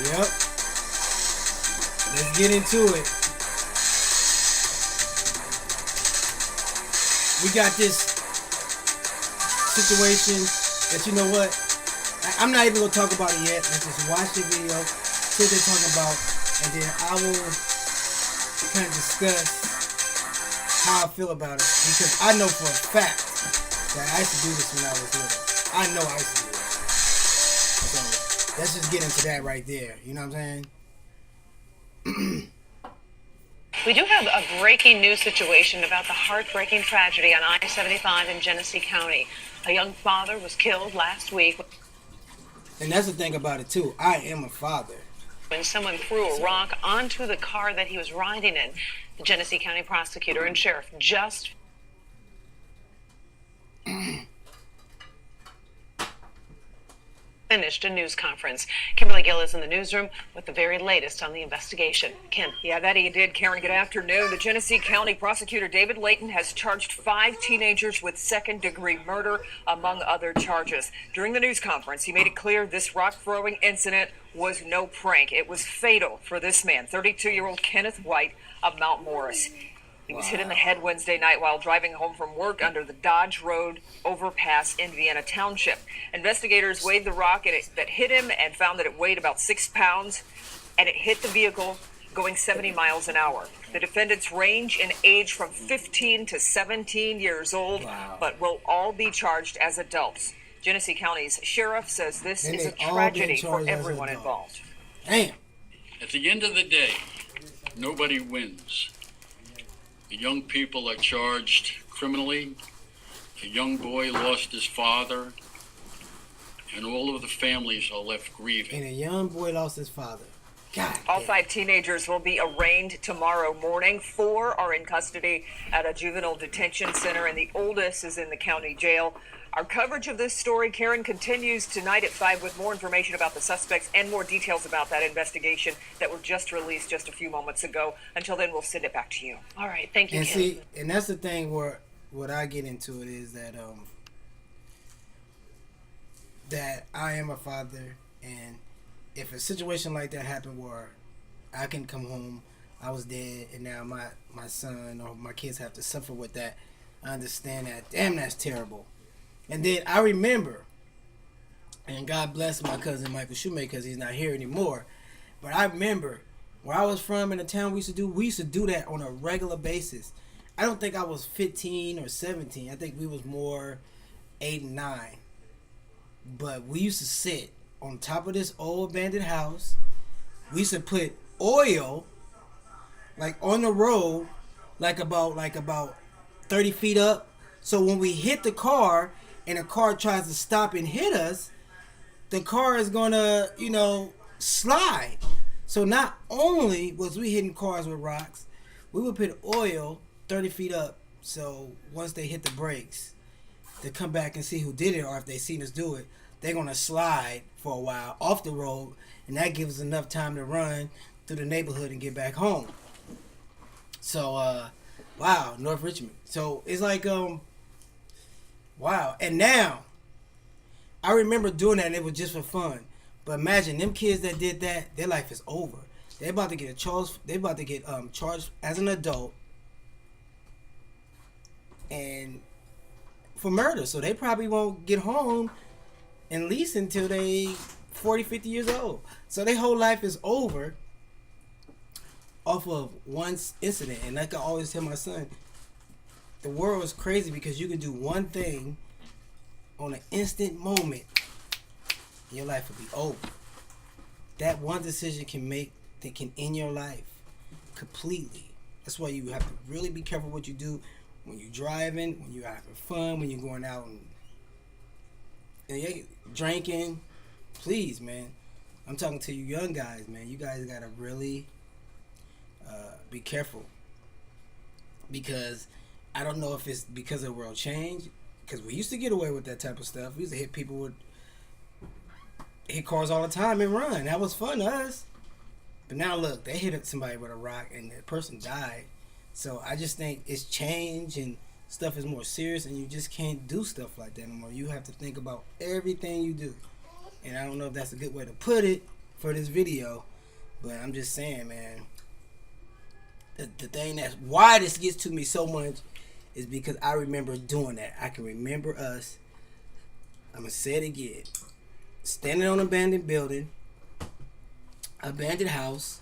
Yep. Let's get into it. We got this situation that, you know what? I'm not even gonna talk about it yet. Let's just watch the video, see what they're talking about, and then I will kind of discuss how I feel about it, because I know for a fact that I used to do this when I was little. I know I used to do it. So let's just get into that right there. You know what I'm saying? We do have a breaking news situation about the heartbreaking tragedy on I-75 in Genesee County. A young father was killed last week. And that's the thing about it too. I am a father. When someone threw a rock onto the car that he was riding in. The Genesee County prosecutor and sheriff just finished a news conference. Kimberly Gill is in the newsroom with the very latest on the investigation. Kim. Yeah, that he did, Karen. Good afternoon. The Genesee County prosecutor, David Layton, has charged 5 teenagers with second-degree murder, among other charges. During the news conference, he made it clear this rock-throwing incident was no prank. It was fatal for this man, 32-year-old Kenneth White of Mount Morris. He was hit in the head Wednesday night while driving home from work under the Dodge Road Overpass in Vienna Township. Investigators weighed the rock that hit him and found that it weighed about 6 pounds, and it hit the vehicle going 70 miles an hour. The defendants range in age from 15 to 17 years old, but will all be charged as adults. Genesee County's sheriff says this is a tragedy for everyone involved. Damn. At the end of the day, nobody wins. The young people are charged criminally. A young boy lost his father, and all of the families are left grieving. And a young boy lost his father. God. All damn. 5 teenagers will be arraigned tomorrow morning. 4 are in custody at a juvenile detention center, and the oldest is in the county jail. Our coverage of this story, Karen, continues tonight at 5 with more information about the suspects and more details about that investigation that were just released just a few moments ago. Until then, we'll send it back to you. All right, thank you, And Kim. see, and that's the thing where what I get into it is that that I am a father, and if a situation like that happened where I can come home, I was dead, and now my son or my kids have to suffer with that, I understand that. Damn, that's terrible. And then I remember, and God bless my cousin Michael Shoemaker because he's not here anymore, but I remember where I was from in the town we used to do that on a regular basis. I don't think I was 15 or 17. I think we was more 8 and 9. But we used to sit on top of this old abandoned house. We used to put oil like on the road, like about 30 feet up. So when we hit the car and a car tries to stop and hit us, the car is gonna, slide. So not only was we hitting cars with rocks, we would put oil 30 feet up. So once they hit the brakes, to come back and see who did it, or if they seen us do it, they're gonna slide for a while off the road, and that gives us enough time to run through the neighborhood and get back home. So, wow, North Richmond. So it's like, wow. And now, I remember doing that and it was just for fun. But imagine them kids that did that, their life is over. They're about to get charged. They're about to get charged as an adult and for murder. So they probably won't get home at least until they 40, 50 years old. So their whole life is over off of one incident. And like I always tell my son, the world is crazy because you can do one thing on an instant moment, your life will be over. That one decision can end your life completely. That's why you have to really be careful what you do when you're driving, when you're having fun, when you're going out and you're drinking. Please, man, I'm talking to you young guys, man. You guys gotta really be careful, because I don't know if it's because of the world change, because we used to get away with that type of stuff. We used to hit people with hit cars all the time and run. That was fun to us. But now look, they hit somebody with a rock and the person died. So I just think it's change and stuff is more serious, and you just can't do stuff like that anymore. You have to think about everything you do. And I don't know if that's a good way to put it, for this video, but I'm just saying, man. The thing that's why this gets to me so much is because I remember doing that. I can remember us. I'm gonna say it again. Standing on an abandoned building, abandoned house.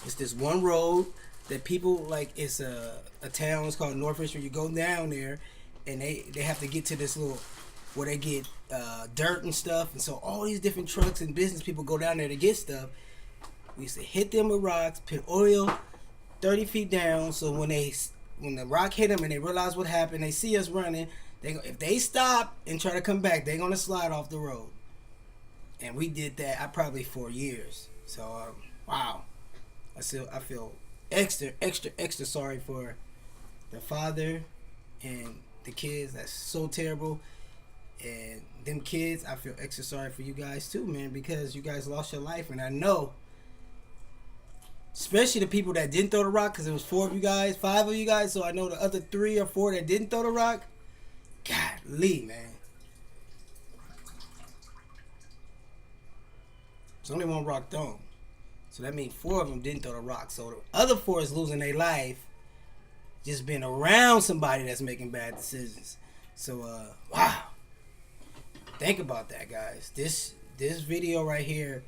It's this one road that people like. It's a town. It's called Norfolk. Where you go down there, and they have to get to this little where they get dirt and stuff. And so all these different trucks and business people go down there to get stuff. We used to hit them with rocks, put oil 30 feet down, so when the rock hit them and they realize what happened, they see us running. If they stop and try to come back, they're gonna slide off the road. And we did that probably for years. So wow, I feel extra sorry for the father and the kids. That's so terrible. And them kids, I feel extra sorry for you guys too, man, because you guys lost your life, and I know. Especially the people that didn't throw the rock, because it was 5 of you guys. So I know the other 3 or 4 that didn't throw the rock. Golly, man. There's only one rock thrown. So that means 4 of them didn't throw the rock. So the other 4 is losing their life just being around somebody that's making bad decisions. So, wow. Think about that, guys. This video right here,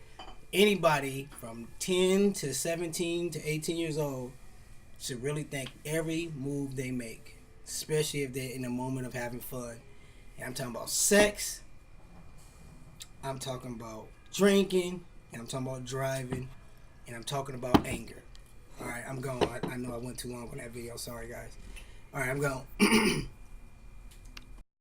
anybody from 10 to 17 to 18 years old should really think every move they make, especially if they're in a moment of having fun. And I'm talking about sex, I'm talking about drinking, and I'm talking about driving, and I'm talking about anger. All right, I'm going. I know I went too long on that video. Sorry, guys. All right, I'm going.